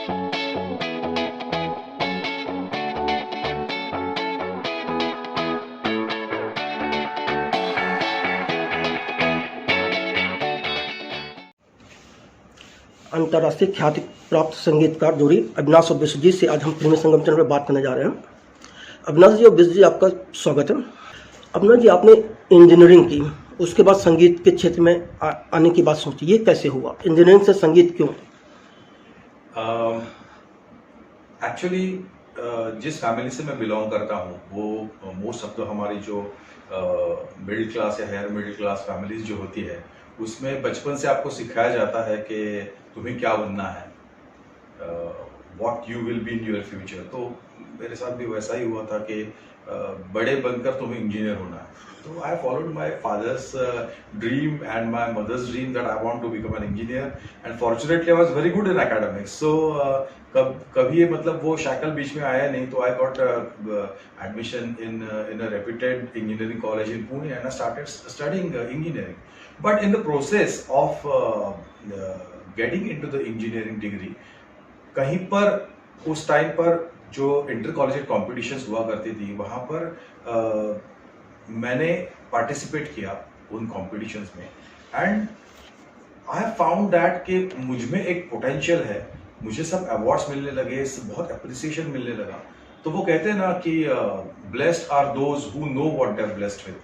अंतर्राष्ट्रीय ख्याति प्राप्त संगीतकार जोड़ी अविनाश और विश्व जी से आज हम फिल्मी संगम चैनल पर बात करने जा रहे हैं। अविनाश जी और विश्व जी, आपका स्वागत है। अविनाश जी, आपने इंजीनियरिंग की, उसके बाद संगीत के क्षेत्र में आने की बात सोची, ये कैसे हुआ? इंजीनियरिंग से संगीत क्यों? एक्चुअली जिस फैमिली से मैं बिलोंग करता हूँ वो मोस्ट ऑफ द हमारी जो मिडिल क्लास या हायर मिडिल क्लास फैमिलीज जो होती है उसमें बचपन से आपको सिखाया जाता है कि तुम्हें क्या बनना है, what you will be in your future. तो मेरे साथ भी वैसा ही हुआ था कि बड़े बनकर तुम्हें इंजीनियर होना है। तो I followed my father's dream and my mother's dream that I want to become an engineer and fortunately I was very good in academics. So कभी ये मतलब वो शैकल बीच में आया नहीं। तो I got admission in a reputed engineering college in Pune and I started studying engineering. But in the process of getting into the engineering degree, कहीं पर उस टाइम पर जो इंटर कॉलेज कॉम्पिटिशन्स हुआ करती थी वहाँ पर मैंने पार्टिसिपेट किया उन कॉम्पिटिशन्स में एंड आई फाउंड दैट कि मुझ में एक पोटेंशियल है। मुझे सब अवार्ड्स मिलने लगे, बहुत अप्रिसिएशन मिलने लगा। तो वो कहते हैं ना कि blessed are those who know what they are blessed with.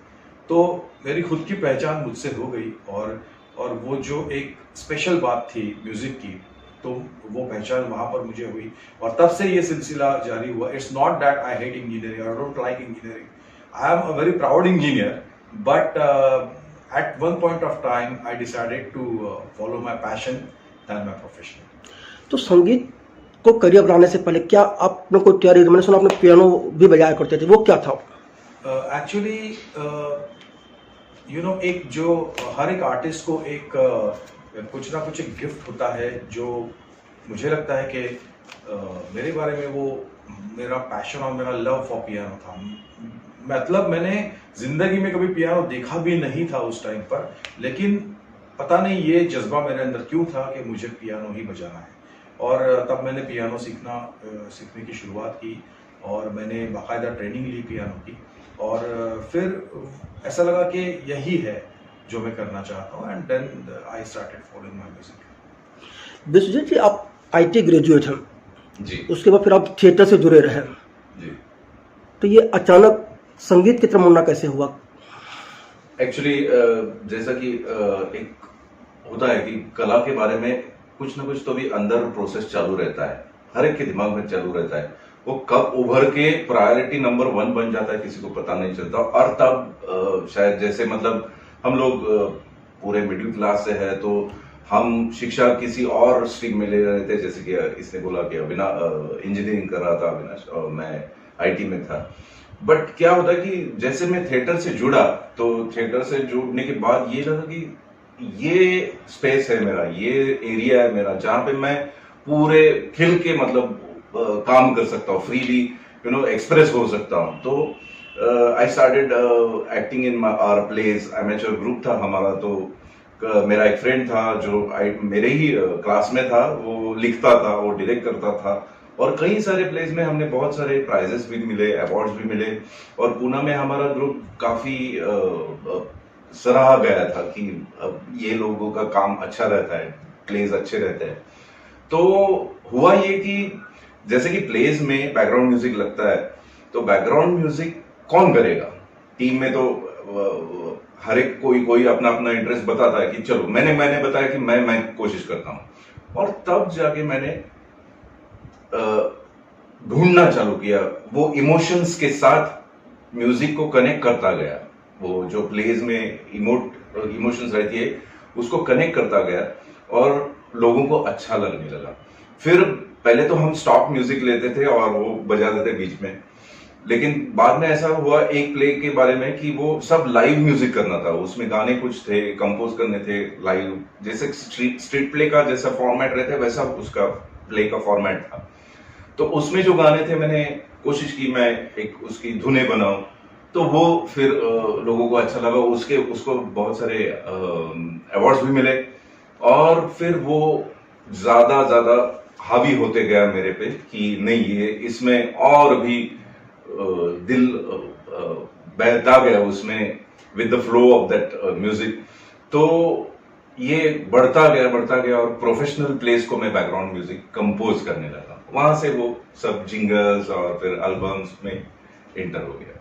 तो मेरी खुद की पहचान मुझसे हो गई और वो जो एक स्पेशल बात थी म्यूजिक की, तो वो पहचान वहां पर मुझे हुई और तब से ये सिलसिला जारी हुआ। It's not that I hate engineering, I don't like engineering, I am a very proud engineer, but at one point of time I decided to follow my passion than my profession. तो संगीत को career बनाने से पहले क्या आपने कोई तैयारी? मैंने सुना आपने पियानो भी बजाया करते थे, वो क्या था? एक्चुअली यू नो, एक जो हर एक आर्टिस्ट को एक कुछ ना कुछ एक गिफ्ट होता है जो मुझे लगता है कि मेरे बारे में वो मेरा पैशन और मेरा लव फॉर पियानो था। मतलब मैंने जिंदगी में कभी पियानो देखा भी नहीं था उस टाइम पर, लेकिन पता नहीं ये जज्बा मेरे अंदर क्यों था कि मुझे पियानो ही बजाना है। और तब मैंने पियानो सीखने की शुरुआत की और मैंने बाकायदा ट्रेनिंग ली पियानो की और फिर ऐसा लगा कि यही है जो मैं करना चाहता हूँ and then I started following my music. Vishwajeet ji, आप आईटी ग्रेजुएट हैं जी, उसके बाद फिर आप थिएटर से जुड़े रहे जी। तो ये अचानक संगीत की तरफ मुड़ना कैसे हुआ? एक्चुअली जैसा कि एक होता है कि कला के बारे में कुछ ना कुछ तो भी अंदर प्रोसेस चालू रहता है, हर एक के दिमाग में चालू रहता है। वो कब उभर के प्रायोरिटी नंबर 1 बन जाता है किसी को पता नहीं चलता। और तब शायद जैसे मतलब हम लोग पूरे मिडिल क्लास से है तो हम शिक्षा किसी और स्ट्रीम में ले रहे थे, जैसे कि इसने बोला कि इंजीनियरिंग कर रहा था अविनाश और मैं आईटी में था। बट क्या होता है कि जैसे मैं थिएटर से जुड़ा तो थिएटर से जुड़ने के बाद ये लगा कि ये स्पेस है मेरा, ये एरिया है मेरा जहां पे मैं पूरे खिल के मतलब काम कर सकता हूँ, फ्रीली एक्सप्रेस हो सकता हूँ। तो I started acting in our place. Amateur group था हमारा। तो मेरा एक फ्रेंड था जो मेरे ही क्लास में था, वो लिखता था, वो डायरेक्ट करता था और कई सारे प्लेस में हमने बहुत सारे प्राइजेस भी मिले, अवार्ड्स भी मिले और पुणे में हमारा ग्रुप काफी सराहा गया था कि ये लोगों का काम अच्छा रहता है, प्लेस अच्छे रहते हैं। तो हुआ ये कि जैसे कि प्लेस में बैकग्राउंड म्यूजिक लगता है तो बैकग्राउंड म्यूजिक कौन करेगा? टीम में तो हर एक कोई अपना अपना इंटरेस्ट बताता है कि चलो मैंने बताया कि मैं कोशिश करता हूं। और तब जाके मैंने ढूंढना चालू किया, वो इमोशंस के साथ म्यूजिक को कनेक्ट करता गया। वो जो प्लेस में इमोशंस रहती है उसको कनेक्ट करता गया और लोगों को अच्छा लगने लगा। फिर पहले तो हम स्टॉक म्यूजिक लेते थे और वो बजाते थे बीच में, लेकिन बाद में ऐसा हुआ एक प्ले के बारे में कि वो सब लाइव म्यूजिक करना था। उसमें गाने कुछ थे, कंपोज करने थे लाइव, जैसे स्ट्रीट प्ले का जैसा फॉर्मेट रहता है वैसा उसका प्ले का फॉर्मेट था। तो उसमें जो गाने थे मैंने कोशिश की मैं एक उसकी धुनें बनाऊं, तो वो फिर लोगों को अच्छा लगा। उसको बहुत सारे अवार्ड्स भी मिले और फिर वो ज्यादा हावी होते गया मेरे पे कि नहीं ये इसमें और भी दिल बहता गया उसमें with the flow of that music. तो ये बढ़ता गया और प्रोफेशनल प्लेस को मैं बैकग्राउंड म्यूजिक कंपोज करने लगा। वहां से वो सब जिंगल्स और फिर एल्बम्स में इंटर हो गया।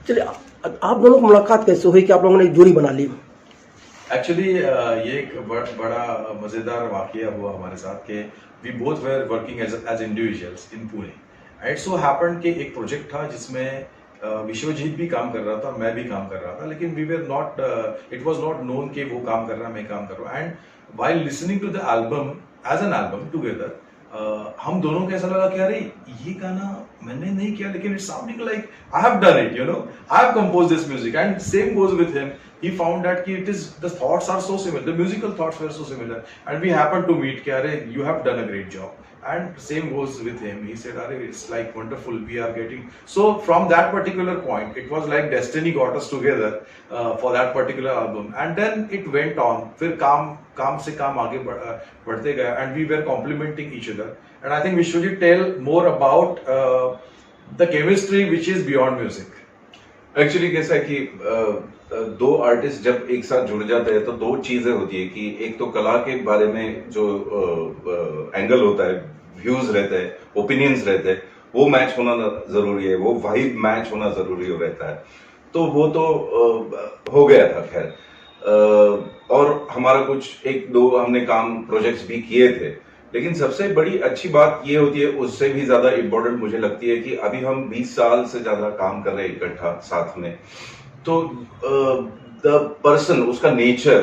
चलिए, आप दोनों की मुलाकात कैसे हुई कि आप लोगों ने एक जोड़ी बना ली? एक्चुअली ये एक बड़ा मजेदार वाकया हुआ हमारे साथ कि we both were working as individuals in Pune. It so happened कि एक प्रोजेक्ट था जिसमें विश्वजीत भी काम कर रहा था, मैं भी काम कर रहा था, लेकिन we were not, it was not known कि वो काम कर रहा है, मैं काम कर रहा हूँ। And while listening to the album as an album together, हम दोनों को ऐसा लगा कि अरे ये गाना मैंने नहीं किया, लेकिन it's sounding like I have done it, you know, I have composed this music. And same goes with him, he found that it is, the thoughts are so similar, the musical thoughts were so similar, and we happened to meet कि अरे you have done a great job. And same goes with him, he said अरे it's like wonderful, we are getting, so from that particular point it was like destiny got us together for that particular album. And then it went on, फिर काम से काम आगे बढ़ते गया, and we were complementing each other. And I think we should tell more about the chemistry which is beyond music. Actually कैसा है कि दो आर्टिस्ट जब एक साथ जुड़ जाते हैं तो दो चीजें होती है कि एक तो कला के बारे में जो एंगल होता है, व्यूज रहते हैं, ओपिनियंस रहते हैं, वो मैच होना जरूरी है, वो वाइब मैच होना जरूरी रहता है। तो वो तो हो गया था खैर। और हमारा कुछ एक दो हमने काम प्रोजेक्ट्स भी किए थे, लेकिन सबसे बड़ी अच्छी बात ये होती है, उससे भी ज्यादा इम्पोर्टेंट मुझे लगती है कि अभी हम 20 साल से ज्यादा काम कर रहे हैं इकट्ठा साथ में। तो द पर्सन, उसका नेचर,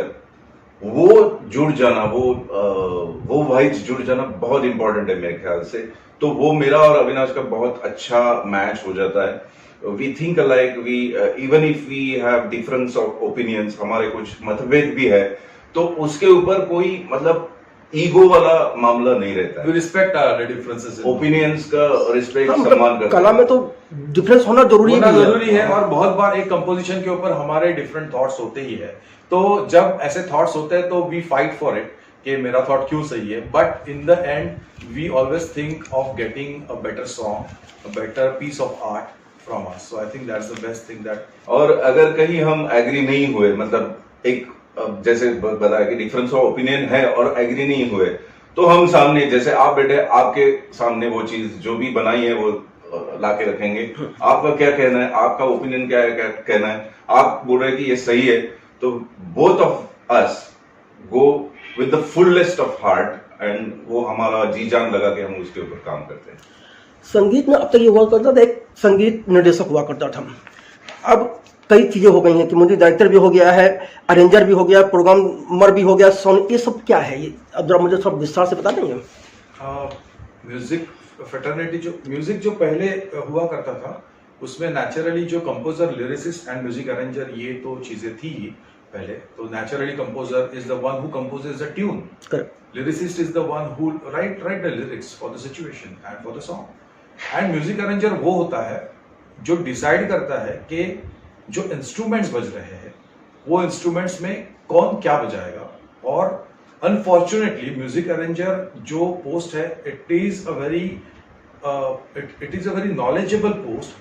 वो जुड़ जाना, वो वाइब्स जुड़ जाना बहुत इंपॉर्टेंट है मेरे ख्याल से। तो वो मेरा और अविनाश का बहुत अच्छा मैच हो जाता है। We think alike, we even if we have difference of opinions, हमारे कुछ मतभेद भी है, तो उसके ऊपर कोई मतलब ईगो वाला मामला नहीं रहता है। We respect our differences. Opinions का रिस्पेक्ट, हाँ, सम्मान करते कला में तो डिफरेंस होना जरूरी है। और बहुत बार एक कंपोजिशन के ऊपर हमारे डिफरेंट थॉट्स होते ही है, तो जब ऐसे थॉट्स होते हैं तो वी फाइट फॉर इट कि मेरा थॉट क्यों सही है, but in the end we always think of getting a better song, a better piece of art from us. So I think that's the best thing that. और अगर कहीं हम agree नहीं हुए, मतलब एक जैसे बताया कि डिफरेंस ऑफ ओपिनियन है और एग्री नहीं हुए, तो हम सामने, जैसे आप बैठे, आपके सामने वो चीज जो भी बनाई है वो लाके रखेंगे। आपका क्या कहना है, आपका ओपिनियन क्या है, क्या कहना है, आप बोल रहे हैं कि ये सही है, तो both of us go with the fullest of heart, and वो हमारा जी जान लगा के हम उसके ऊपर काम करते हैं। संगीत में अब तक ये हुआ करता था, एक संगीत निर्देशक हुआ करता था। अब कई चीजें हो गई हैं कि म्यूजिक डायरेक्टर भी हो गया है, अरेंजर भी हो गया, प्रोग्रामर भी हो गया, साउंड, ये सब क्या है? ये अब जरा मुझे थोड़ा विस्तार से बता देंगे? म्यूजिक फ्रेटर्निटी, जो म्यूजिक जो पहले हुआ करता था, उसमें नेचुरली जो composer, lyricist and music arranger, ये तो चीजें थी ही पहले। तो naturally composer is the one who composes the tune, lyricist is the one who right the lyrics for the situation and for the song, and music arranger वो होता है जो डिसाइड करता है कि जो इंस्ट्रूमेंट्स बज रहे हैं वो इंस्ट्रूमेंट्स में कौन क्या बजाएगा। और अनफॉर्चुनेटली म्यूजिक अरेंजर जो पोस्ट है, it is a very knowledgeable post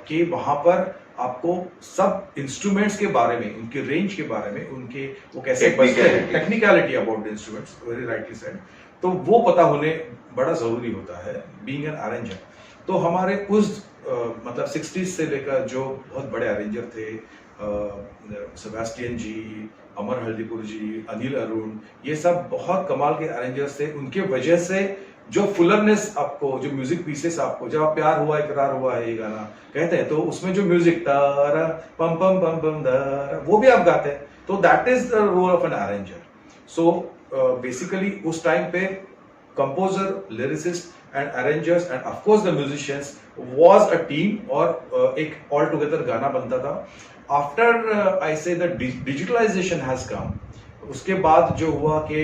कि वहां पर आपको सब इंस्ट्रूमेंट्स के बारे में, उनके रेंज के बारे में, उनके वो कैसे बजते हैं, technicality about the instruments, very rightly said, तो वो पता होने बड़ा जरूरी होता है बीइंग एन अरेंजर। तो हमारे उस मतलब 60s से लेकर जो बहुत बड़े अरेंजर थे, सेबेस्टियन जी, अमर हल्दीपुर जी, अनिल अरुण, ये सब बहुत कमाल के अरेंजर्स थे। उनके वजह से जो फुलरनेस आपको, जो म्यूजिक पीसेस आपको, जब आप प्यार हुआ इकरार हुआ है ये गाना कहते हैं, तो उसमें जो म्यूजिक तारा पम पम पम पम दारा, वो भी आप गाते हैं, तो that is the role of an arranger. So basically उस टाइम पे composer, lyricist and arrangers and of course the musicians was a team, और एक all together गाना बनता था। After I say the digitalization has come, उसके बाद जो हुआ कि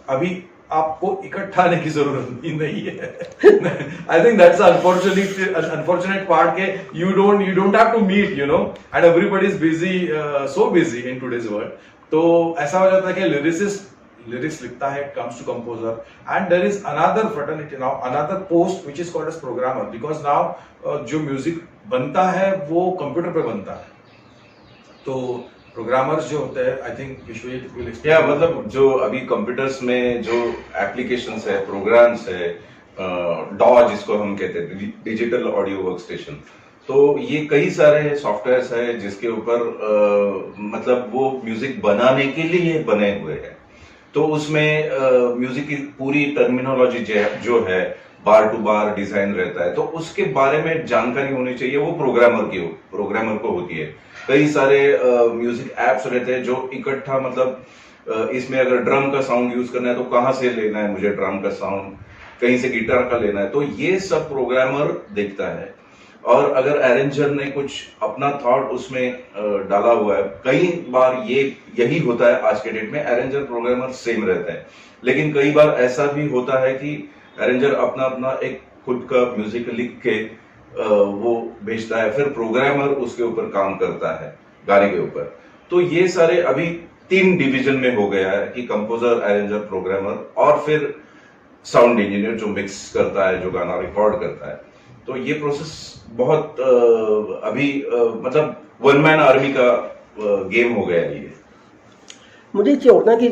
अभी आपको इकट्ठा आने की जरूरत ही नहीं है। I think that's unfortunate part के you don't have to meet, you know, and everybody is busy, so busy in today's world। तो ऐसा हो जाता है कि lyricist लिरिक्स लिखता है, comes to composer, and there is another fraternity now, another post which is called as programmer, because now जो music बनता है वो कंप्यूटर पे बनता है, तो प्रोग्रामर्स जो होते हैं, I think Vishwajeet will explain. या मतलब जो अभी कंप्यूटर्स में जो एप्लीकेशंस है, प्रोग्राम्स है, डॉ जिसको हम कहते हैं, डिजिटल ऑडियो वर्क स्टेशन, तो ये कई सारे सॉफ्टवेयर्स है जिसके ऊपर मतलब वो म्यूजिक बनाने के लिए बने हुए हैं। तो उसमें म्यूजिक की पूरी टर्मिनोलॉजी जो है बार टू बार डिजाइन रहता है, तो उसके बारे में जानकारी होनी चाहिए, वो प्रोग्रामर को होती है। कई सारे म्यूजिक एप्स रहते हैं जो इकट्ठा मतलब इसमें अगर ड्रम का साउंड यूज करना है तो कहाँ से लेना है मुझे ड्रम का साउंड, कहीं से गिटार का लेना है, तो ये सब प्रोग्रामर देखता है। और अगर अरेंजर ने कुछ अपना थॉट उसमें डाला हुआ है, कई बार यही होता है आज के डेट में, अरेंजर प्रोग्रामर सेम रहता है, लेकिन कई बार ऐसा भी होता है कि अरेंजर अपना एक खुद का म्यूजिक लिख के वो भेजता है, फिर प्रोग्रामर उसके ऊपर काम करता है गाने के ऊपर। तो ये सारे अभी 3 डिवीजन में हो गया है कि कंपोजर, अरेंजर, प्रोग्रामर, और फिर साउंड इंजीनियर जो मिक्स करता है, जो गाना रिकॉर्ड करता है। तो ये प्रोसेस बहुत अभी मतलब वन मैन आर्मी का गेम हो गया है ये। मुझे ये होता है कि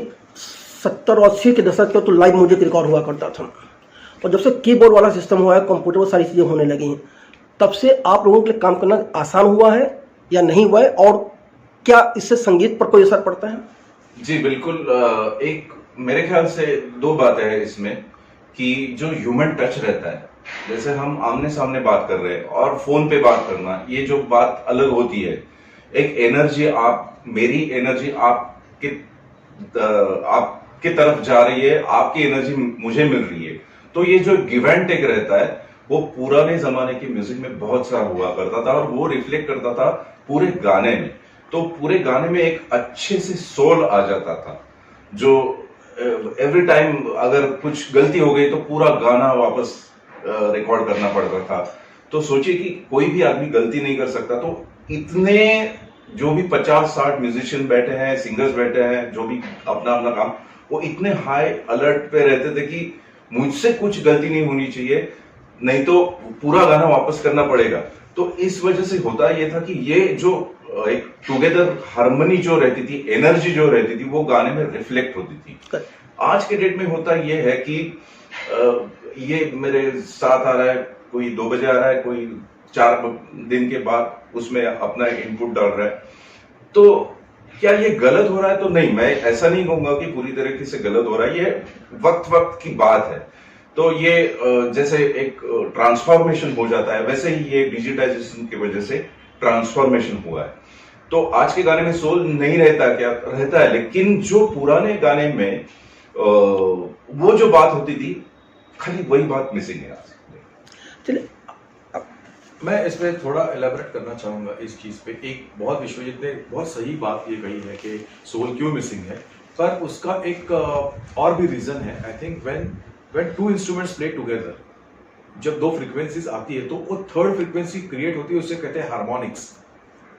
70 और 80 के दशक के तो लाइव म्यूजिक रिकॉर्ड हुआ करता था, और जब से कीबोर्ड वाला सिस्टम हुआ है, कंप्यूटर में सारी चीज़ें होने लगी हैं, तब से आप लोगों के लिए काम करना आसान हुआ है या नहीं हुआ है, और क्या इससे संगीत पर कोई असर पड़ता है? जी बिल्कुल। एक मेरे ख्याल से 2 बातें हैं इसमें, कि जो ह्यूमन टच रहता है, जैसे हम आमने सामने बात कर रहे हैं और फोन पे बात करना, ये जो बात अलग होती है। एक एनर्जी, मेरी एनर्जी आपके तरफ जा रही है, आपकी एनर्जी मुझे मिल रही है, तो ये जो गिव एंड टेक रहता है वो पुराने जमाने की म्यूजिक में बहुत सारा हुआ करता था, और वो रिफ्लेक्ट करता था पूरे गाने में। तो पूरे गाने में एक अच्छे से सोल आ जाता था, जो एवरी टाइम अगर कुछ गलती हो गई तो पूरा गाना वापस रिकॉर्ड करना पड़ता था। तो सोचिए कि कोई भी आदमी गलती नहीं कर सकता, तो इतने जो भी 50-60 म्यूजिशियन बैठे हैं, सिंगर्स बैठे हैं, जो भी अपना काम, वो इतने हाई अलर्ट पे रहते थे कि मुझसे कुछ गलती नहीं होनी चाहिए, नहीं तो पूरा गाना वापस करना पड़ेगा। तो इस वजह से होता ये था कि ये जो एक टुगेदर हार्मनी जो रहती थी, एनर्जी जो रहती थी, वो गाने में रिफ्लेक्ट होती थी। आज के डेट में होता ये है कि ये मेरे साथ आ रहा है, कोई 2 बजे आ रहा है, कोई 4 दिन के बाद उसमें अपना इनपुट डाल रहा है। तो क्या ये गलत हो रहा है? तो नहीं, मैं ऐसा नहीं कहूंगा कि पूरी तरीके से गलत हो रहा है, ये वक्त की बात है। तो ये जैसे एक ट्रांसफॉर्मेशन हो जाता है, वैसे ही ये डिजिटाइजेशन की वजह से ट्रांसफॉर्मेशन हुआ है। तो आज के गाने में सोल नहीं रहता, क्या रहता है, लेकिन जो पुराने गाने में वो जो बात होती थी, खाली वही बात मिसिंग है आज। चलिए, मैं इस पे थोड़ा एलाबोरेट करना चाहूंगा इस चीज पे। एक बहुत विश्वजीत ने बहुत सही बात ये कही है कि सोल क्यों मिसिंग है, पर उसका एक और भी रीजन है। आई think when 2 instruments play together, जब 2 फ्रीक्वेंसीज आती है तो वो 3rd फ्रीक्वेंसी क्रिएट होती है, उसे कहते हैं हार्मोनिक्स।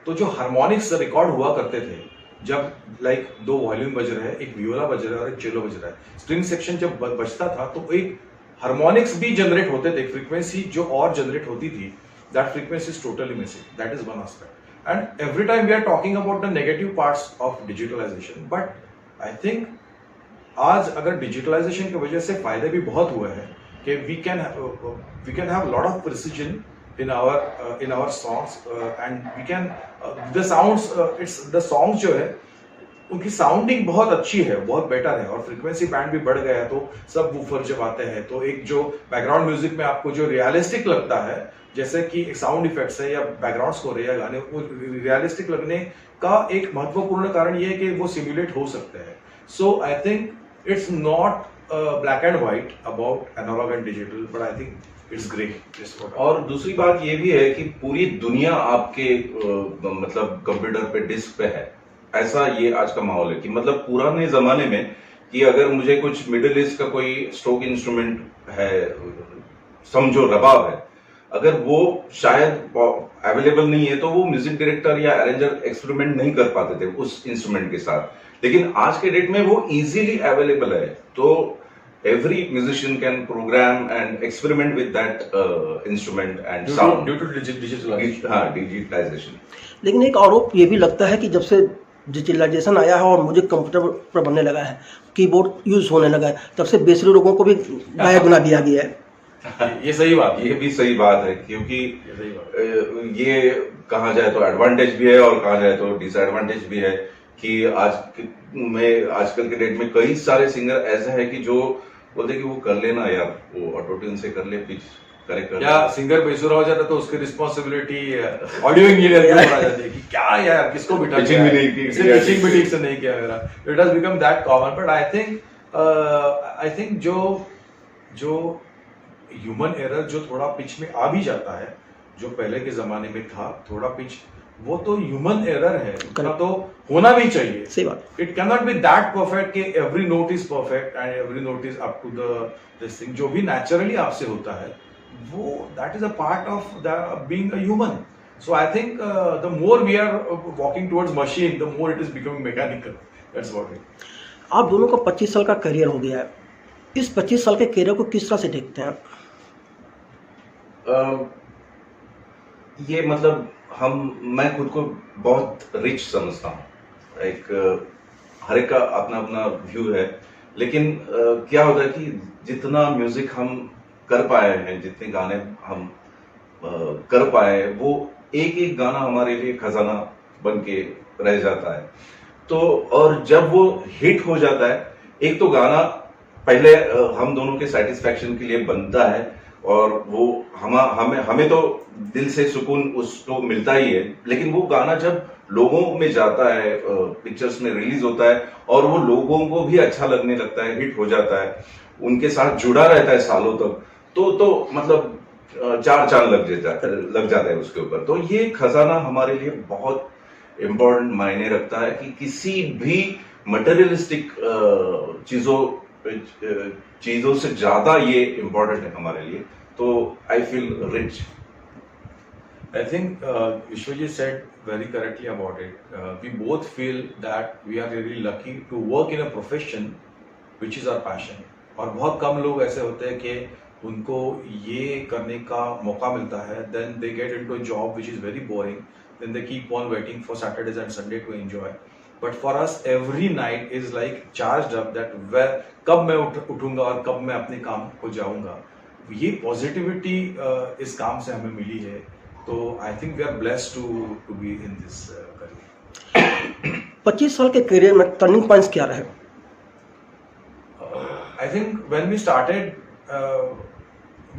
तो जो हार्मोनिक्स रिकॉर्ड हुआ करते थे, जब लाइक 2 वॉल्यूम बज रहे हैं, एक वियोला बज रहा है और एक चेलो बज रहा है, स्ट्रिंग सेक्शन जब बजता था तो एक हार्मोनिक्स भी जनरेट होते थे, फ्रीक्वेंसी जो और जनरेट होती थी, that frequency is totally missing. That is one aspect. And every time we are talking about the negative parts of digitalization, but I think आज अगर digitalization की वजह से फायदे भी बहुत हुए हैं कि we can have a lot of precision in our songs, and we can the sounds the songs जो है उनकी साउंडिंग बहुत अच्छी है, बहुत बेटर है, और फ्रीक्वेंसी बैंड भी बढ़ गया है। तो सब वूफर जब आते हैं तो एक जो बैकग्राउंड म्यूजिक में आपको जो रियलिस्टिक लगता है, जैसे कि एक साउंड इफेक्ट्स है या बैकग्राउंड स्कोर है या गाने, वो रियलिस्टिक लगने का एक महत्वपूर्ण कारण ये है कि वो सिमुलेट हो सकते हैं। So I think it's not black and white about analog and digital, but I think it's grey. और दूसरी बात ये भी है कि पूरी दुनिया आपके मतलब कंप्यूटर पे, डिस्क पे है, ऐसा ये आज का माहौल है कि मतलब पुराने जमाने में कि अगर मुझे कुछ मिडिल ईस्ट का कोई स्ट्रोक इंस्ट्रूमेंट है, समझो रबाब है, अगर वो शायद अवेलेबल नहीं है तो वो म्यूजिक डायरेक्टर या अरेंजर एक्सपेरिमेंट नहीं कर पाते थे उस इंस्ट्रूमेंट के साथ। लेकिन आज के डेट में वो इजीली अवेलेबल है, तो every musician can program and experiment with that instrument and sound due to digitalization. हाँ, digitization। लेकिन एक आरोप ये भी लगता है कि जब से डिजिटलाइजेशन आया है और म्यूजिक कंप्यूटर पर बनने लगा है, कीबोर्ड यूज होने लगा है, तब से बेसुरे लोगों को भी गायक बना दिया गया है। ये सही बात ये भी सही बात है, क्योंकि ये सही बात है। ये कहा जाए तो एडवांटेज भी है और कहा जाए तो डिसएडवांटेज भी है कि आजकल के डेट में कई सारे सिंगर ऐसे हैं कि जो बोलते कि वो कर लेना यार, वो ऑटो ट्यून से कर ले, पिच करेक्ट कर या सिंगर बेसुरा हो जाता तो उसकी रिस्पॉन्सिबिलिटी ऑडियो इंजीनियर की हो जाती है कि क्या यार किसको बिठा Pitching भी नहीं की, पिचिंग भी ठीक से नहीं किया मेरा। It has become that common, but I think जो ह्यूमन एरर जो थोड़ा पिच में आ भी जाता है, जो पहले के जमाने में था थोड़ा पिच, वो तो ह्यूमन एरर है, उतना तो होना भी चाहिए। सही बात। It can not be that perfect कि every note is perfect and every note is up to this thing. जो भी नेचुरली आपसे होता है वो that is a part of the being a human. So I think the more we are walking towards machine, the more it is becoming mechanical. That's what it. आप दोनों का 25 साल का करियर हो गया है, इस 25 साल के करियर को किस तरह से देखते हैं? ये मतलब मैं खुद को बहुत रिच समझता हूँ। हर एक का अपना अपना व्यू है, लेकिन क्या होता है कि जितना म्यूजिक हम कर पाए हैं, जितने गाने हम कर पाए, वो एक एक गाना हमारे लिए खजाना बन के रह जाता है। तो और जब वो हिट हो जाता है, एक तो गाना पहले हम दोनों के सेटिस्फैक्शन के लिए बनता है और वो हमें तो दिल से सुकून उसको मिलता ही है, लेकिन वो गाना जब लोगों में जाता है, पिक्चर्स में रिलीज होता है और वो लोगों को भी अच्छा लगने लगता है, हिट हो जाता है, उनके साथ जुड़ा रहता है सालों तक, तो मतलब चार चांद लग जाता है उसके ऊपर। तो ये खजाना हमारे लिए बहुत इम्पोर्टेंट मायने रखता है कि किसी भी मटेरियलिस्टिक चीजों से ज्यादा ये इम्पोर्टेंट है हमारे लिए। तो I feel rich. I think Vishwajit said very correctly about it. We both feel that we are really lucky to work in a profession which is our passion. और बहुत कम लोग ऐसे होते हैं कि उनको ये करने का मौका मिलता है, then they get into a job which is very boring, then they keep on waiting for Saturdays and Sunday to enjoy. But for us every night is like charged up that कब मैं उठूंगा और कब मैं अपने काम को जाऊंगा। ये पॉजिटिविटी इस काम से हमें मिली है, तो I think we are blessed to be in this career. 25 साल के करियर में टर्निंग पॉइंट्स क्या रहे? I think when we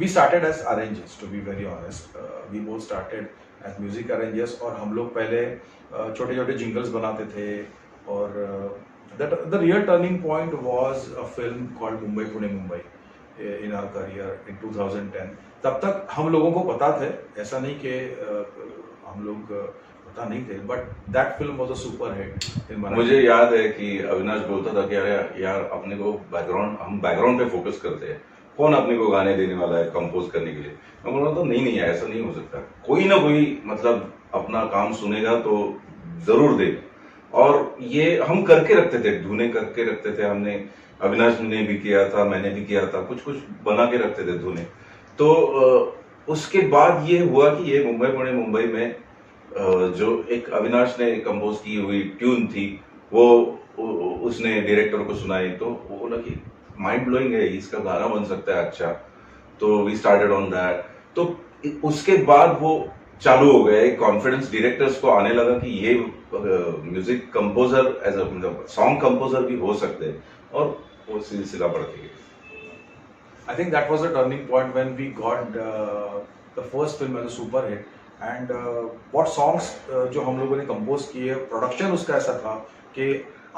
started as arrangers, to be very honest. We both started as music arrangers, और हम लोग पहले छोटे छोटे जिंगल्स बनाते थे, और the real turning point was a film called Mumbai Pune Mumbai in our career in 2010. तब तक हम लोगों को पता थे, ऐसा नहीं कि हम लोग पता नहीं थे, but that film was a super hit in Marathi. मुझे याद है कि अविनाश बोलता था कि यार अपने को हम बैकग्राउंड पे फोकस करते हैं, कौन अपने को गाने देने वाला है कंपोज करने के लिए। मैं बोल रहा था नहीं ऐसा नहीं हो सकता, कोई ना कोई मतलब अपना काम सुनेगा तो जरूर देगा। और ये हम करके रखते थे, धुने करके रखते थे। हमने, अविनाश ने भी किया था, मैंने भी किया था, कुछ बना के रखते थे धुने। तो उसके बाद ये हुआ कि ये मुंबई पुणे मुंबई में जो एक अविनाश ने कंपोज की हुई ट्यून थी, वो उसने डायरेक्टर को सुनाई, तो वो बोला कि माइंड ब्लोइंग है, इसका गाना बन सकता है अच्छा। तो वी स्टार्टेड ऑन दैट। तो उसके बाद वो चालू हो गया, एक कॉन्फिडेंस डायरेक्टर्स को आने लगा कि ये music composer as a song composer भी हो सकते हैं, और वो सिलसिला बढ़ती गई। I think that was a turning point when we got the first film as a super hit, and what songs जो हम लोगों ने कंपोज किए, प्रोडक्शन उसका ऐसा था कि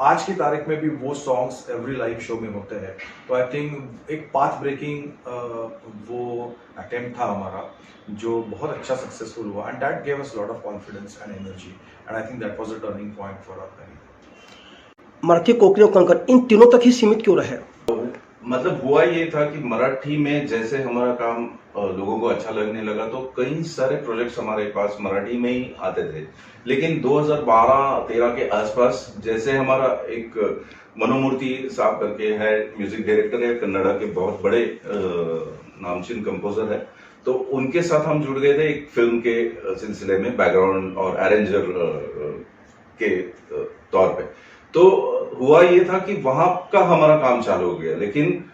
आज की तारीख में भी वो सॉन्ग्स एवरी लाइव शो में होते हैं। तो आई थिंक एक पाथ ब्रेकिंग वो अटेम्प्ट था हमारा, जो बहुत अच्छा सक्सेसफुल हुआ, and that gave us lot of confidence and energy, and I think that was a turning point for our career. Marathi, Konkani और कंकड़ इन तीनों तक ही सीमित क्यों रहे? मतलब हुआ ये था कि मराठी में जैसे हमारा काम लोगों को अच्छा लगने लगा तो कई सारे प्रोजेक्ट्स हमारे पास मराठी में ही आते थे। लेकिन 2012-13 के आसपास जैसे हमारा एक मनोमूर्ति साहब करके है, म्यूजिक डायरेक्टर है, कन्नड़ा के बहुत बड़े नामचीन कंपोजर है, तो उनके साथ हम जुड़ गए थे एक फिल्म के सिलसिले में बैकग्राउंड और अरेंजर के तौर पे। तो हुआ ये था कि वहां का हमारा काम चालू हो गया, लेकिन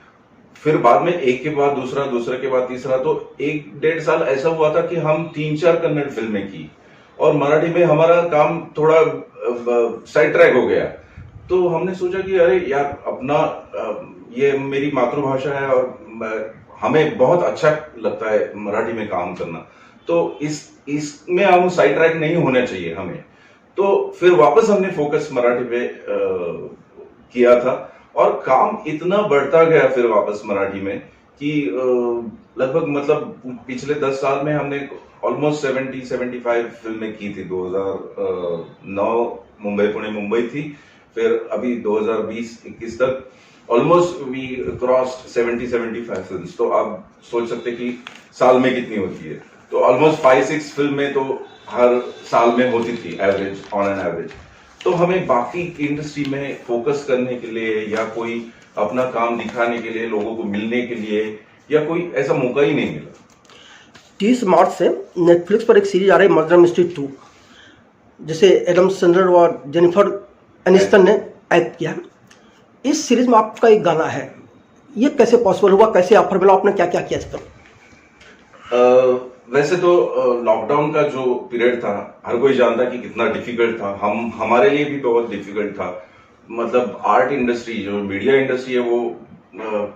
फिर बाद में एक के बाद दूसरा, दूसरे के बाद तीसरा, तो 1-1.5 साल ऐसा हुआ था कि हम 3-4 कन्नड़ फिल्में की और मराठी में हमारा काम थोड़ा साइड ट्रैक हो गया। तो हमने सोचा कि अरे यार, अपना ये मेरी मातृभाषा है और हमें बहुत अच्छा लगता है मराठी में काम करना, तो इसमें हम साइड ट्रैक नहीं होना चाहिए हमें। तो फिर वापस हमने फोकस मराठी पे किया था और काम इतना बढ़ता गया फिर वापस मराठी में कि लगभग मतलब पिछले 10 साल में हमने ऑलमोस्ट 70-75 फिल्में की थी। 2009 मुंबई पुणे मुंबई थी, फिर अभी 2020-21 तक ऑलमोस्ट वी क्रॉस्ड 70-75 फिल्म्स। तो आप सोच सकते कि साल में कितनी होती है, तो ऑलमोस्ट 5-6 फिल्में तो हर साल में होती थी एवरेज, ऑन एन एवरेज। तो हमें बाकी इंडस्ट्री में फोकस करने के लिए या कोई अपना काम दिखाने के लिए, लोगों को मिलने के लिए या कोई ऐसा मौका ही नहीं मिला। 30 मार्च से नेटफ्लिक्स पर एक सीरीज आ रही है मर्डर मिस्ट्री 2, जिसे एडम सैंडलर और जेनिफर एनिस्टन ने एक्ट किया है। इस सीरीज में आपका एक गाना है, ये कैसे पॉसिबल हुआ, कैसे ऑफर मिला, आपने क्या क्या किया इस पर? वैसे तो लॉकडाउन का जो पीरियड था, हर कोई जानता कि कितना डिफिकल्ट था, हमारे लिए भी बहुत डिफिकल्ट था। मतलब आर्ट इंडस्ट्री, जो मीडिया इंडस्ट्री है, वो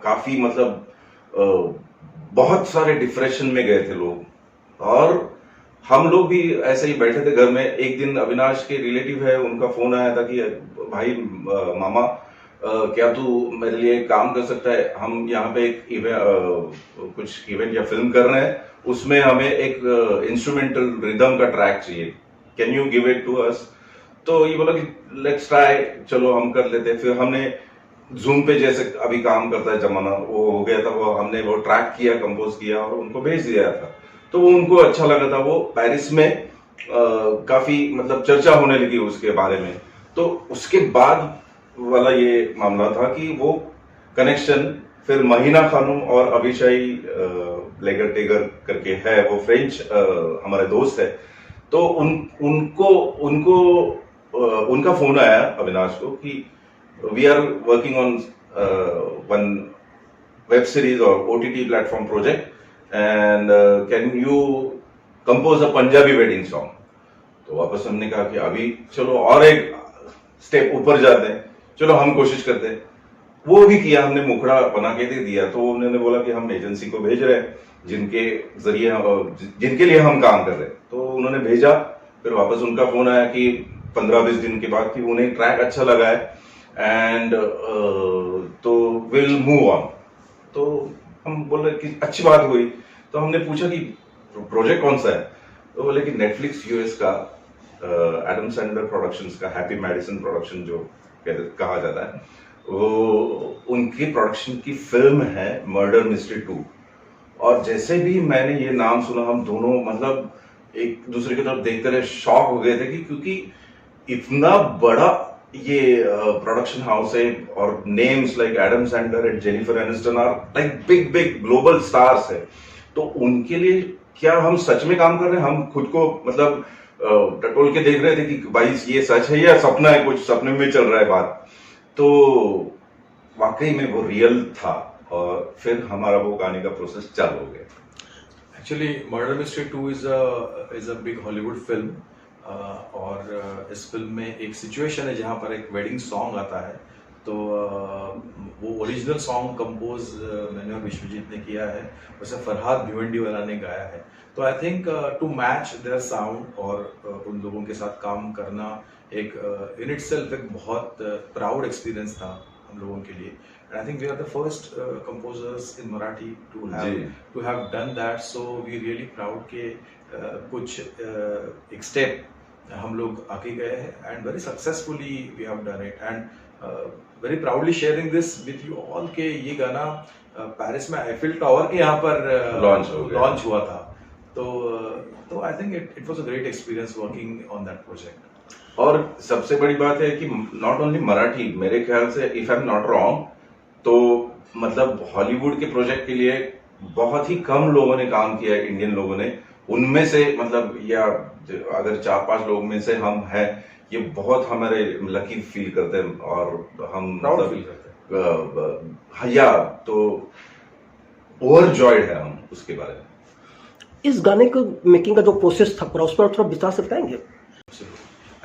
काफी मतलब बहुत सारे डिप्रेशन में गए थे लोग, और हम लोग भी ऐसे ही बैठे थे घर में। एक दिन अविनाश के रिलेटिव है, उनका फोन आया था कि भाई मामा, क्या तू मेरे लिए काम कर सकता है, हम यहाँ पे एक कुछ इवेंट या फिल्म कर रहे हैं, उसमें हमें एक इंस्ट्रूमेंटल रिदम का ट्रैक चाहिए, can you give it to us. तो ये बोला कि लेट्स ट्राई, चलो हम कर लेते। फिर हमने जूम पे जैसे अभी काम करता है जमाना, वो हो गया था, वो हमने वो ट्रैक किया, कंपोज किया और उनको भेज दिया था। तो वो उनको अच्छा लगा था। वो पेरिस में काफी मतलब चर्चा होने लगी उसके बारे में। तो उसके बाद वाला ये मामला था कि वो कनेक्शन फिर महीना खानम और अभिषय लेगर टेगर करके है, वो फ्रेंच हमारे दोस्त है। तो उनका फोन आया अविनाश को कि we are working on one web series और OTT platform project and can you compose a Punjabi wedding song. तो वापस हमने कहा कि अभी चलो और एक स्टेप ऊपर जाते हैं, चलो हम कोशिश करते हैं। वो भी किया, हमने मुखड़ा बना के दे दिया। तो उन्होंने बोला कि हम एजेंसी को भेज रहे हैं जिनके जरिए जिनके लिए हम काम कर रहे हैं। तो उन्होंने भेजा, फिर वापस उनका फोन आया कि 15-20 दिन के बाद कि उन्हें ट्रैक अच्छा लगा है एंड तो विल मूव ऑन। तो हम बोले कि अच्छी बात हुई। तो हमने पूछा कि प्रोजेक्ट कौन सा है, तो बोले कि नेटफ्लिक्स US का एडम सैंडलर प्रोडक्शंस का हैप्पी मेडिसिन प्रोडक्शन जो कहा जाता है, वो उनकी प्रोडक्शन की फिल्म है मर्डर मिस्ट्री 2। और जैसे भी मैंने ये नाम सुना, हम दोनों मतलब एक दूसरे की तरफ देखते रहे, शॉक हो गए थे कि क्योंकि इतना बड़ा ये प्रोडक्शन हाउस है और names like Adam Sandler and Jennifer Aniston are like big big global stars है। तो उनके लिए क्या हम सच में काम कर रहे हैं? हम खुद को मतलब टटोल के देख रहे थे कि भाई ये सच है या सपना है, कुछ सपने में चल रहा है बात। तो वाकई में वो रियल था और फिर हमारा वो गाने का प्रोसेस चालू हो गया। Actually murder mystery 2 is a big Hollywood film, और इस फिल्म में एक सिचुएशन है जहाँ पर एक वेडिंग सॉन्ग आता है। तो वो ओरिजिनल सॉन्ग कंपोज मैंने और विश्वजीत ने किया है, उसे फरहाद भिवंडी वाला ने गाया है। तो I think to match their sound और उन लोगों के साथ काम करना एक इन इटसेल्फ एक बहुत प्राउड एक्सपीरियंस था हम लोगों के लिए। And I think we are the first composers in Marathi to have done that. So we really proud के कुछ एक step हम लोग आगे गए हैं and very successfully we have done it. And very proudly sharing this with you all के ये गाना पेरिस में एफिल टावर के यहाँ पर लॉन्च हुआ था। तो I think it was a great experience working on that project. और सबसे बड़ी बात है कि नॉट ओनली मराठी, मेरे ख्याल से if I am not wrong तो मतलब हॉलीवुड के प्रोजेक्ट के लिए बहुत ही कम लोगों ने काम किया है, इंडियन लोगों ने। उनमें से मतलब या अगर 4-5 लोग में से हम हैं, ये बहुत हमारे लकी फील करते हैं और हम प्राउड फील करते हैं। या तो ओवरजॉयड है हम उसके बारे में। इस गाने को मेकिंग का जो प्रोसेस था पूरा, उस पर थोड़ा विस्तार से बताएंगे?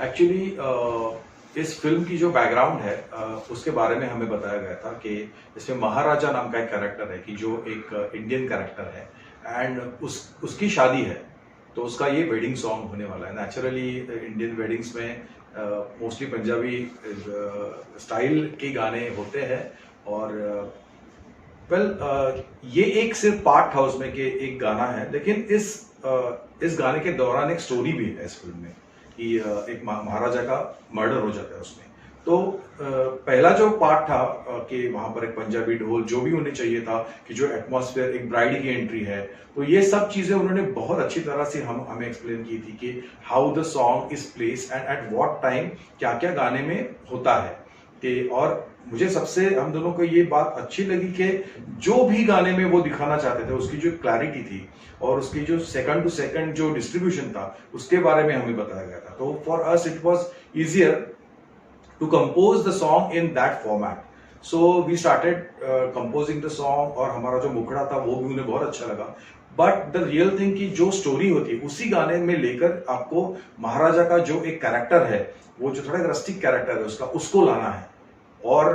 एक्चुअली इस फिल्म की जो बैकग्राउंड है उसके बारे में हमें बताया गया था कि इसमें महाराजा नाम का एक कैरेक्टर है कि जो एक इंडियन कैरेक्टर है एंड उसकी शादी है, तो उसका ये वेडिंग सॉन्ग होने वाला है। नेचुरली इंडियन वेडिंग्स में मोस्टली पंजाबी स्टाइल के गाने होते हैं और ये एक सिर्फ पार्ट था उसमें कि एक गाना है, लेकिन इस गाने के दौरान एक स्टोरी भी है इस फिल्म में कि एक महाराजा का मर्डर हो जाता है उसमें। तो पहला जो पार्ट था कि वहां पर एक पंजाबी ढोल जो भी उन्हें चाहिए था कि जो एटमॉस्फेयर एक ब्राइड की एंट्री है, तो ये सब चीजें उन्होंने बहुत अच्छी तरह से हमें एक्सप्लेन की थी कि how the song is place and at what time क्या क्या गाने में होता है कि। और मुझे सबसे हम दोनों को ये बात अच्छी लगी कि जो भी गाने में वो दिखाना चाहते थे उसकी जो क्लैरिटी थी और उसकी जो सेकंड टू सेकंड जो डिस्ट्रीब्यूशन था उसके बारे में हमें बताया गया था। तो for us it was easier to compose the song in that format. So we started composing the song और हमारा जो मुखड़ा था वो भी उन्हें बहुत अच्छा लगा। बट द रियल थिंग की जो स्टोरी होती है उसी गाने में लेकर आपको महाराजा का जो एक कैरेक्टर है, वो जो थोड़ा रस्टिक कैरेक्टर है उसको लाना है और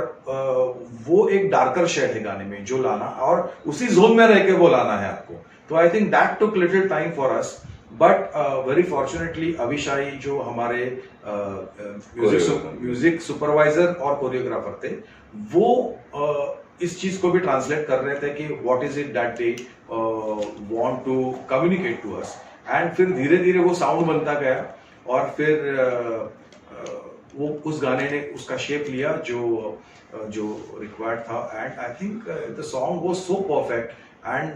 वो एक डार्कर शेड है गाने में जो लाना और उसी जोन में रह के वो लाना है आपको। तो I think that took little time for us, but very fortunately Abhishai जो हमारे म्यूजिक सुपरवाइजर और कोरियोग्राफर थे, वो इस चीज को भी ट्रांसलेट कर रहे थे कि what is it that they want to communicate to us. And फिर धीरे धीरे वो साउंड बनता गया और फिर वो उस गाने ने उसका शेप लिया जो रिक्वायर्ड था। And I think the song was so perfect and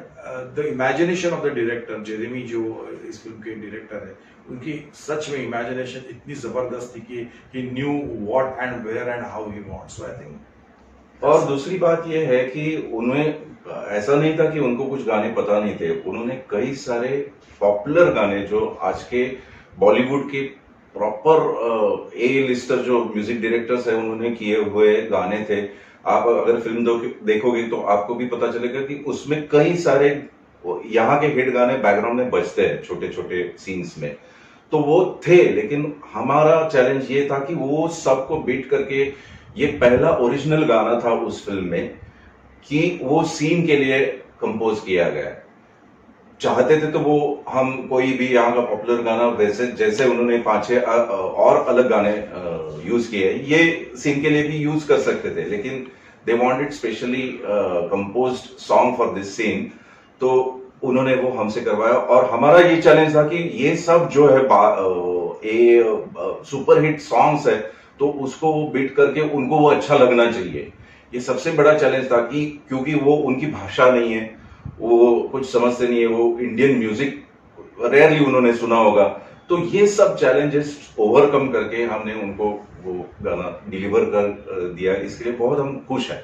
the imagination of the director Jeremy जो इस फिल्म के डायरेक्टर है, उनकी सच में इमेजिनेशन इतनी जबरदस्त थी कि he knew what and where and how he wants. So I think. और दूसरी बात यह है कि उन्हें ऐसा नहीं था कि उनको कुछ गाने पता नहीं थे, उन्होंने कई सारे पॉपुलर गाने जो आज के बॉलीवुड के प्रॉपर ए लिस्टर जो म्यूजिक डायरेक्टर्स है उन्होंने किए हुए गाने थे। आप अगर फिल्म देखोगे तो आपको भी पता चलेगा कि उसमें कई सारे यहाँ के हिट गाने बैकग्राउंड में बजते हैं छोटे छोटे सीन्स में, तो वो थे। लेकिन हमारा चैलेंज ये था कि वो सबको बीट करके ये पहला ओरिजिनल गाना था उस फिल्म में कि वो सीन के लिए कंपोज किया गया। चाहते थे तो वो हम कोई भी यहाँ का पॉपुलर गाना वैसे जैसे उन्होंने 5-6 और अलग गाने यूज किए ये सीन के लिए भी यूज कर सकते थे, लेकिन they wanted specially composed song for this scene, तो उन्होंने वो हमसे करवाया। और हमारा ये चैलेंज था कि ये सब जो है सुपर हिट सॉन्ग्स है तो उसको वो बीट करके उनको वो अच्छा लगना चाहिए। ये सबसे बड़ा चैलेंज था कि क्योंकि वो उनकी भाषा नहीं है, वो कुछ समझते नहीं है, वो इंडियन म्यूजिक रेयरली उन्होंने सुना होगा, तो ये सब चैलेंजेस ओवरकम करके हमने उनको वो गाना डिलीवर कर दिया। इसके लिए बहुत हम खुश हैं।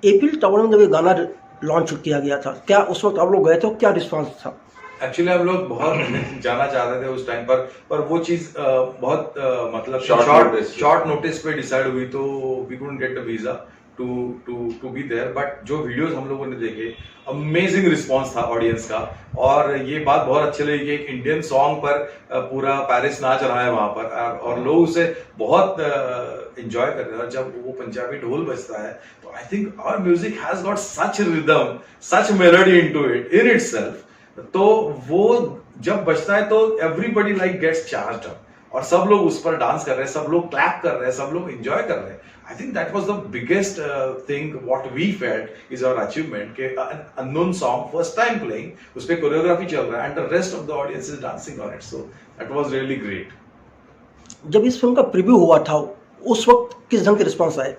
एफिल टावर में जब ये गाना लॉन्च किया गया था, क्या उस वक्त आप लोग गए थे, क्या रिस्पांस था? एक्चुअली हम लोग बहुत जाना चाहते थे उस टाइम पर वो चीज बहुत मतलब शॉर्ट नोटिस पे डिसाइड हुई, तो we couldn't get the visa to be there. But जो वीडियोस हम लोगों ने देखे, अमेजिंग रिस्पांस था ऑडियंस का, और ये बात बहुत अच्छी लगी कि एक इंडियन सॉन्ग पर पूरा पेरिस नाच रहा है वहां पर, और लोग उसे बहुत एंजॉय कर रहे हैं। जब वो पंजाबी ढोल बजता है तो I think our music has got such rhythm, such melody into it in itself. तो वो जब बजता है तो everybody like gets charged up, और सब लोग उस पर डांस कर रहे हैं, सब लोग क्लैप कर रहे हैं, सब लोग एंजॉय कर रहे हैं। I think that was the biggest thing what we felt is our achievement के an unknown song first time playing, उस पे कोरियोग्राफी चल रहा है and the rest of the audience is dancing on it, so that was really great. जब इस film का preview हुआ था उस वक्त किस ढंग के रिस्पांस आए?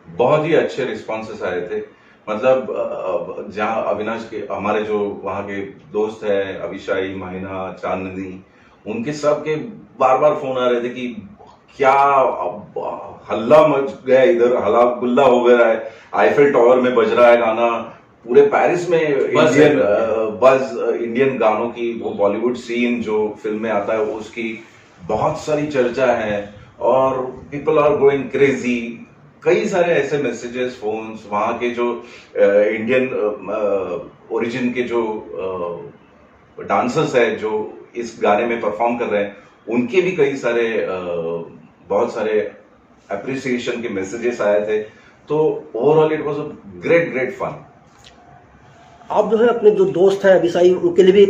बहुत ही अच्छे रिस्पॉन्सेस आए थे। मतलब जहाँ अविनाश के हमारे जो वहाँ के दोस्त हैं, अभिशाई, माहिना, चांदनी, उनके सब के बार बार फोन आ रहे थे कि क्या हल्ला मच गया, इधर हल्ला गुल्ला हो गया है, आईफिल टावर में बज रहा है गाना, पूरे पेरिस में इंडियन इंडियन गानों की, वो बॉलीवुड सीन जो फिल्म में आता है उसकी बहुत सारी चर्चा है और पीपल आर गोइंग क्रेजी। कई सारे ऐसे मैसेजेस, फोन्स, वहां के जो इंडियन ओरिजिन के जो डांसर्स है जो इस गाने में परफॉर्म कर रहे हैं, उनके भी कई सारे बहुत सारे अप्रिसिएशन के मैसेजेस आए थे। तो overall it was a great fun. आप जो है अपने जो दोस्त हैं अभिसाई, उनके लिए भी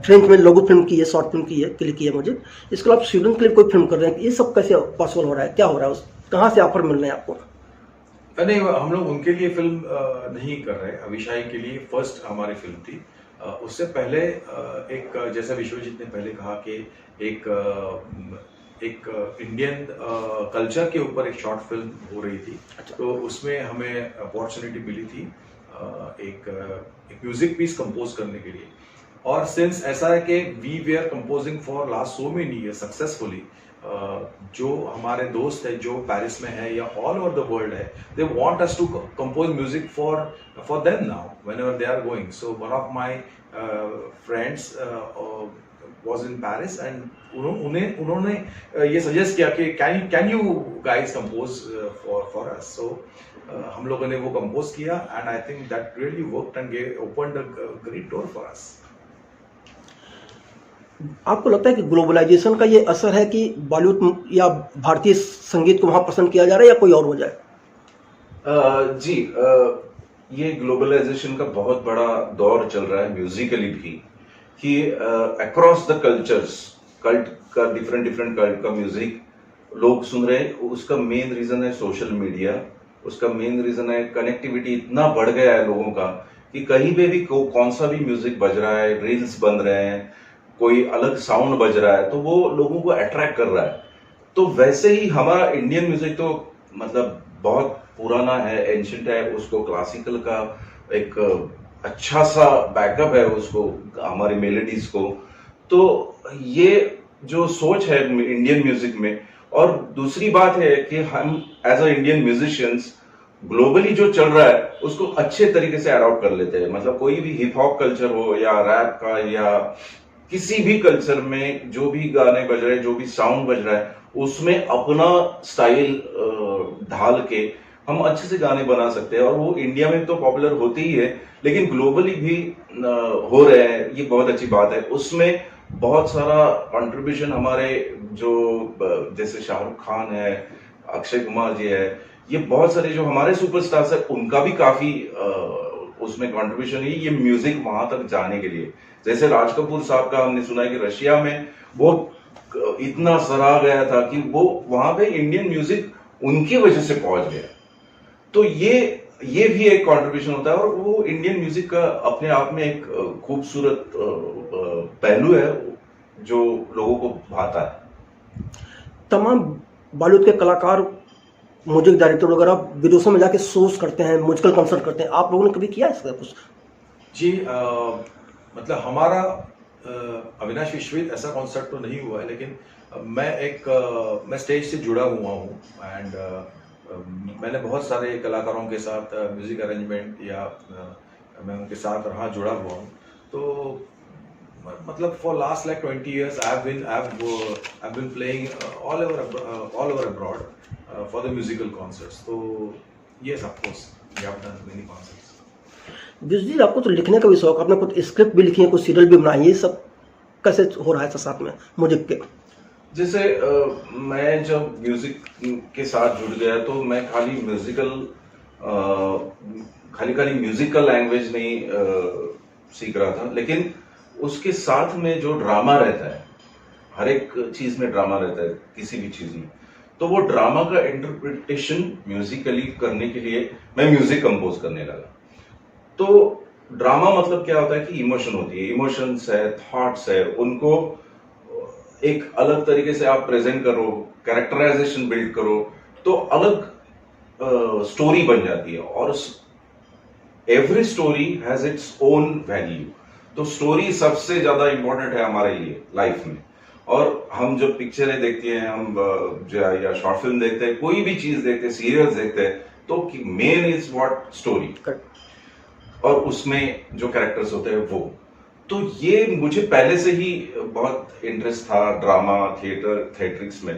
फ्रेंच में लघु फिल्म की है, शॉर्ट फिल्म की है, क्लिक की है मुझे। इसके अलावा स्वीडन के लिए कोई फिल्म कर रहे हैं, ये सब कैसे पॉसिबल हो रहा है, क्या हो रहा है, कहाँ से ऑफर मिल रहे हैं आपको? नहीं, हम लोग उनके लिए फिल्म नहीं कर रहे। अभिषाई के लिए फर्स्ट हमारी फिल्म थी। उससे पहले एक, जैसा विश्वजीत ने पहले कहा कि एक इंडियन कल्चर के ऊपर एक शॉर्ट फिल्म हो रही थी। अच्छा। तो उसमें हमें अपॉर्चुनिटी मिली थी एक म्यूजिक पीस कंपोज करने के लिए। और सिंस ऐसा है कि we we are composing for last so many year successfully, जो हमारे दोस्त है जो पेरिस में है या ऑल ओवर द वर्ल्ड है, they want us to compose music for them now whenever they are going. So one of my friends was in Paris and उन्होंने ये सजेस्ट किया कि can you guys compose for us. सो हम लोगों ने वो कंपोज किया and I think that really worked and opened a great door for us. आपको लगता है कि ग्लोबलाइजेशन का ये असर है कि बॉलीवुड या भारतीय संगीत को वहाँ पसंद किया जा रहा है या कोई और वजह है? जी, ये ग्लोबलाइजेशन का बहुत बड़ा दौर चल रहा है म्यूजिकली भी, कि अक्रॉस द कल्चर्स, कल्ट का डिफरेंट कल्ट का म्यूजिक लोग सुन रहे हैं। उसका मेन रीजन है सोशल मीडिया, उसका मेन रीजन है कनेक्टिविटी। इतना बढ़ गया है लोगों का कि कहीं पे भी कौन सा भी म्यूजिक बज रहा है, रील्स बन रहे हैं, कोई अलग साउंड बज रहा है, तो वो लोगों को अट्रैक्ट कर रहा है। तो वैसे ही हमारा इंडियन म्यूजिक तो मतलब बहुत पुराना है, एंशिएंट है, उसको क्लासिकल का एक अच्छा सा बैकअप है उसको, हमारी मेलोडीज को। तो ये जो सोच है इंडियन म्यूजिक में, और दूसरी बात है कि हम as a Indian musicians globally जो चल रहा है उसको अच्छे तरीके से अडॉप्ट कर लेते हैं। मतलब कोई भी हिप हॉप कल्चर हो या रैप का या किसी भी कल्चर में जो भी गाने बज रहे हैं, जो भी साउंड बज रहा है, उसमें अपना स्टाइल ढाल के हम अच्छे से गाने बना सकते हैं। और वो इंडिया में तो पॉपुलर होते ही है, लेकिन ग्लोबली भी हो रहे हैं, ये बहुत अच्छी बात है। उसमें बहुत सारा कंट्रीब्यूशन हमारे जो जैसे शाहरुख खान है, अक्षय कुमार जी है, ये बहुत सारे जो हमारे सुपरस्टार्स है, उनका भी काफी उसमें कंट्रीब्यूशन है ये म्यूजिक वहां तक जाने के लिए। जैसे राज कपूर साहब का हमने सुना है कि रशिया में वो इतना सराहा गया था कि वो वहां पे इंडियन म्यूजिक उनकी वजह से पहुंच गया। तो ये भी एक कंट्रीब्यूशन होता है, और वो इंडियन म्यूजिक का अपने आप में एक खूबसूरत पहलू है जो लोगों को भाता है। तमाम बॉलीवुड के कलाकार, म्यूजिक डायरेक्टर वगैरह विदेशों में जाके शोज करते हैं, म्यूजिकल कंसर्ट करते हैं, आप लोगों ने कभी किया इसका कुछ? जी, मतलब हमारा अविनाश विश्वजीत ऐसा कॉन्सर्ट तो नहीं हुआ है, लेकिन मैं स्टेज से जुड़ा हुआ हूँ एंड मैंने बहुत सारे कलाकारों के साथ म्यूजिक अरेंजमेंट या मैं उनके साथ रहा, जुड़ा हुआ हूँ। तो मतलब for last like 20 years I've been playing all over abroad for the musical concerts. So yes, of course we have done many concerts. जी, आपको तो लिखने का भी शौक, आपने कुछ स्क्रिप्ट भी लिखी है, कुछ सीरियल भी बनाई है, ये सब कैसे हो रहा है साथ में म्यूजिक के? जैसे मैं जब म्यूजिक के साथ जुड़ गया तो मैं खाली म्यूजिकल लैंग्वेज नहीं सीख रहा था, लेकिन उसके साथ में जो ड्रामा रहता है, हर एक चीज में ड्रामा रहता है, किसी भी चीज में, तो वो ड्रामा का इंटरप्रिटेशन म्यूजिकली करने के लिए मैं म्यूजिक कंपोज करने लगा। तो ड्रामा मतलब क्या होता है कि इमोशन होती है, इमोशंस है, थॉट्स है, उनको एक अलग तरीके से आप प्रेजेंट करो, कैरेक्टराइजेशन बिल्ड करो, तो अलग स्टोरी बन जाती है और every story has its own value. तो स्टोरी सबसे ज्यादा इंपॉर्टेंट है हमारे लिए लाइफ में। और हम जब पिक्चरें देखते हैं, हम या शॉर्ट फिल्म देखते हैं, कोई भी चीज देखते हैं, सीरियल्स देखते हैं, तो मेन इज व्हाट स्टोरी, और उसमें जो कैरेक्टर्स होते हैं वो। तो ये मुझे पहले से ही बहुत इंटरेस्ट था ड्रामा, थिएट्रिक्स में,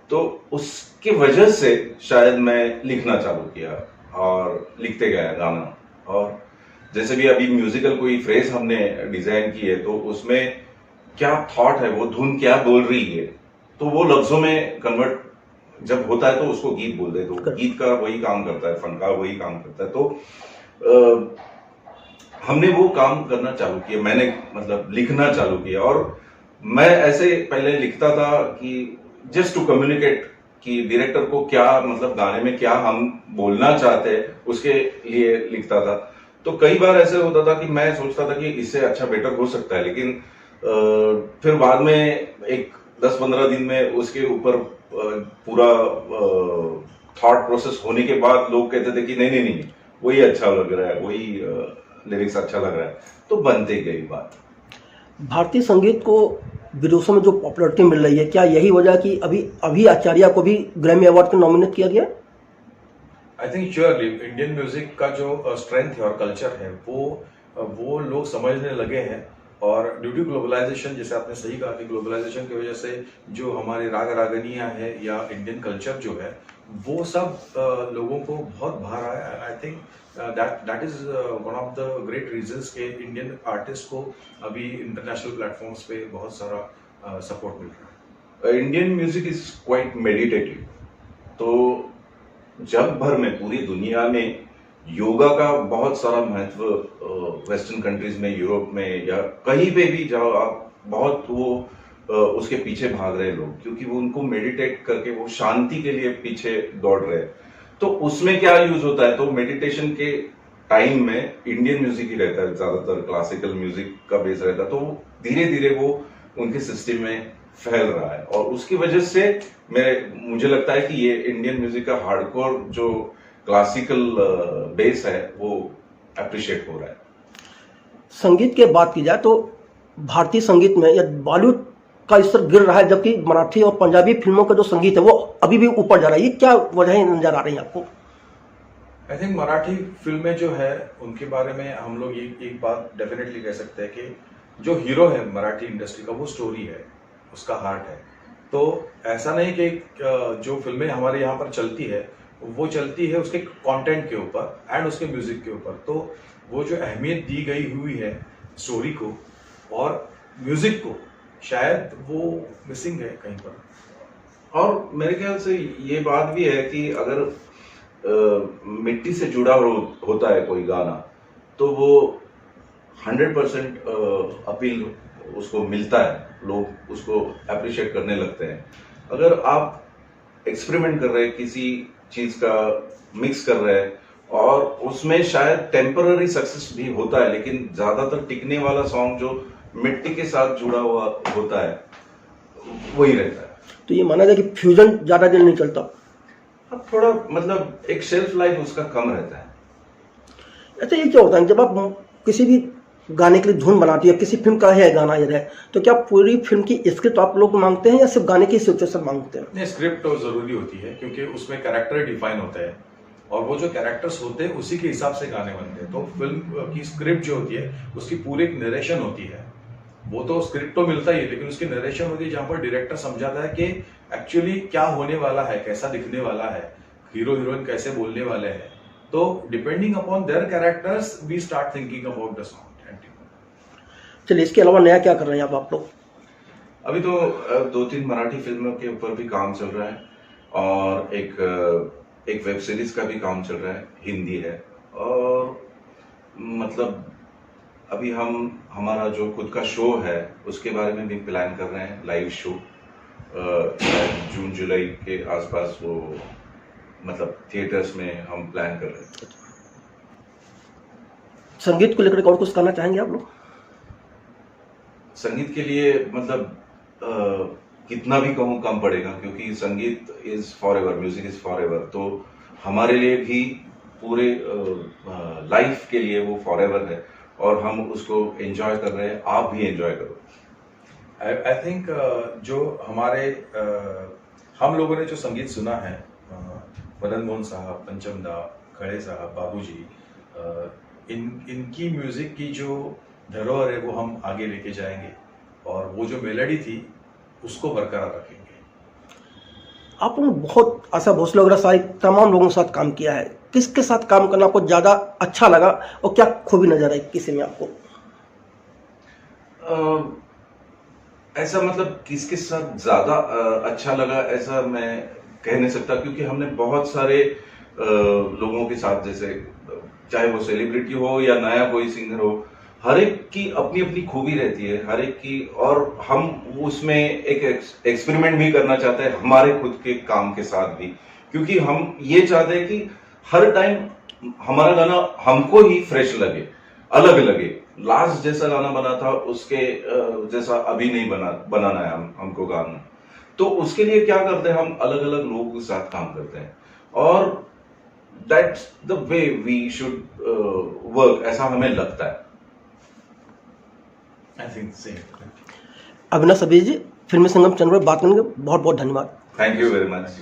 तो उसके वजह से शायद मैं लिखना चालू किया और लिखते गया गाना। और जैसे भी अभी म्यूजिकल कोई फ्रेज हमने डिजाइन की है, तो उसमें क्या थॉट है, वो धुन क्या बोल रही है, तो वो लफ्जों में कन्वर्ट जब होता है तो उसको गीत बोल दे। तो गीत का वही काम करता है, फनकार वही काम करता है। तो हमने वो काम करना चालू किया, मैंने मतलब लिखना चालू किया। और मैं ऐसे पहले लिखता था कि जस्ट टू कम्युनिकेट कि डायरेक्टर को क्या, मतलब गाने में क्या हम बोलना चाहते हैं, उसके लिए लिखता था। तो कई बार ऐसे होता था कि मैं सोचता था कि इससे अच्छा बेटर हो सकता है, लेकिन फिर बाद में एक 10-15 दिन में उसके ऊपर पूरा थॉट प्रोसेस होने के बाद लोग कहते थे कि नहीं नहीं, वही अच्छा लग रहा है, वही लिरिक्स अच्छा लग रहा है, तो बनते गई बात। भारतीय संगीत को विदेशों में जो पॉपुलरिटी मिल रही है, क्या यही वजह कि अभी आचार्य को भी ग्रैमी अवार्ड को नॉमिनेट किया गया? I think surely Indian music का जो स्ट्रेंथ है और कल्चर है वो लोग समझने लगे हैं। और ड्यू टू ग्लोबलाइजेशन, जैसे आपने सही कहा कि ग्लोबलाइजेशन की वजह से जो हमारे राग रागनियां है या इंडियन कल्चर जो है वो सब लोगों को बहुत भा रहा है। आई think that is one of the great reasons के इंडियन आर्टिस्ट को अभी इंटरनेशनल प्लेटफॉर्म्स पे बहुत सारा सपोर्ट मिल रहा है। Indian music is quite meditative. तो जग भर में, पूरी दुनिया में योगा का बहुत सारा महत्व वेस्टर्न कंट्रीज में, यूरोप में या कहीं पे भी जाओ आप, बहुत वो उसके पीछे भाग रहे लोग, क्योंकि वो उनको मेडिटेट करके वो शांति के लिए पीछे दौड़ रहे हैं। तो उसमें क्या यूज होता है, तो मेडिटेशन के टाइम में इंडियन म्यूजिक ही रहता है, ज्यादातर क्लासिकल म्यूजिक का बेस रहता है। तो धीरे धीरे वो उनके सिस्टम में फैल रहा है और उसकी वजह से मुझे लगता है कि ये इंडियन म्यूजिक का हार्डकोर जो क्लासिकल बेस है वो अप्रिशिएट हो रहा है। संगीत की बात की जाए तो भारतीय संगीत में या बॉलीवुड का स्तर गिर रहा है, जबकि मराठी और पंजाबी फिल्मों का जो संगीत है वो अभी भी ऊपर जा रहा है। ये क्या वजह नजर आ रही है आपको? आई थिंक मराठी फिल्में जो है उनके बारे में हम लोग एक बात डेफिनेटली कह सकते हैं कि जो हीरो है मराठी इंडस्ट्री का वो स्टोरी है, उसका हार्ट है। तो ऐसा नहीं कि जो फिल्में हमारे यहाँ पर चलती है वो चलती है उसके कंटेंट के ऊपर एंड उसके म्यूजिक के ऊपर। तो वो जो अहमियत दी गई हुई है स्टोरी को और म्यूजिक को, शायद वो मिसिंग है कहीं पर। और मेरे ख्याल से ये बात भी है कि अगर मिट्टी से जुड़ा होता है कोई गाना, तो वो 100% अपील उसको मिलता है, लोग उसको अप्रिशिएट करने लगते हैं। अगर आप एक्सपेरिमेंट कर रहे हैं, किसी चीज का मिक्स कर रहे हैं और उसमें शायद टेम्पररी सक्सेस भी होता है, लेकिन ज्यादातर टिकने वाला सॉन्ग जो मिट्टी के साथ जुड़ा हुआ होता है वही रहता है। तो ये माना जाए कि फ्यूजन ज्यादा दिन नहीं चलता। अब थोड़ा मतलब एक शेल्फ लाइफ उसका कम रहता है। अच्छा, ये क्या होता है जब आप किसी भी गाने के लिए धुन बनाती है, किसी फिल्म का है गाना ये है, तो क्या पूरी फिल्म की स्क्रिप्ट आप लोग मांगते हैं या सिर्फ गाने की सिचुएशन मांगते हैं? नहीं, स्क्रिप्ट तो जरूरी होती है क्योंकि उसमें कैरेक्टर डिफाइन होते हैं और वो जो कैरेक्टर्स होते हैं उसी के हिसाब से गाने बनते हैं। तो फिल्म की स्क्रिप्ट जो होती है उसकी पूरी एक नरेशन होती है। वो तो स्क्रिप्ट तो मिलता ही है, लेकिन उसकी नरेशन होती है जहां पर डायरेक्टर समझाता है कि एक्चुअली क्या होने वाला है, कैसा दिखने वाला है, हीरो हीरोइन कैसे बोलने वाले हैं। तो depending upon their characters we start thinking about the song. चलिए, इसके अलावा नया क्या कर रहे हैं आप लोग? अभी तो 2-3 मराठी फिल्मों के ऊपर भी काम चल रहा है और एक वेब सीरीज का भी काम चल रहा है, हिंदी है। और मतलब अभी हमारा जो खुद का शो है उसके बारे में भी प्लान कर रहे हैं, लाइव शो जून जुलाई के आसपास, वो मतलब थिएटर्स में हम प्लान कर रहे हैं। संगीत को लेकर और कुछ कहना चाहेंगे आप लोग? संगीत के लिए मतलब कितना भी कहूँ कम पड़ेगा, क्योंकि संगीत is for ever, music is for ever. तो हमारे लिए भी पूरे लाइफ के लिए वो फॉरएवर है और हम उसको एंजॉय कर रहे हैं। आप भी एंजॉय करो। आई थिंक जो हमारे हम लोगों ने जो संगीत सुना है, मदन मोहन साहब, पंचम दा, खड़े साहब, बाबूजी, इनकी म्यूजिक की जो धरोहर है वो हम आगे लेके जाएंगे और वो जो मेलोडी थी उसको बरकरार रखेंगे। आपने बहुत आशा भोसले वगैरह सारे तमाम लोगों के साथ काम किया है, किसके साथ काम करना आपको ज़्यादा अच्छा लगा और क्या खूबी नजर आई किसी में आपको? ऐसा मतलब किसके साथ ज्यादा अच्छा लगा ऐसा मैं कह नहीं सकता, क्योंकि हमने बहुत सारे लोगों के साथ, जैसे चाहे वो सेलिब्रिटी हो या नया कोई सिंगर हो, हर एक की अपनी अपनी खूबी रहती है हर एक की, और हम उसमें एक एक्सपेरिमेंट भी करना चाहते हैं हमारे खुद के काम के साथ भी, क्योंकि हम ये चाहते हैं कि हर टाइम हमारा गाना हमको ही फ्रेश लगे, अलग लगे। लास्ट जैसा गाना बना था उसके जैसा अभी नहीं बनाना है हमको गाना। तो उसके लिए क्या करते हैं, हम अलग अलग लोगों के साथ काम करते हैं और that's the way we should work, ऐसा हमें लगता है। I think same. अविनाश अभी जी, फिल्मी संगम चैनल पर बात करने के बहुत बहुत धन्यवाद। Thank you very much.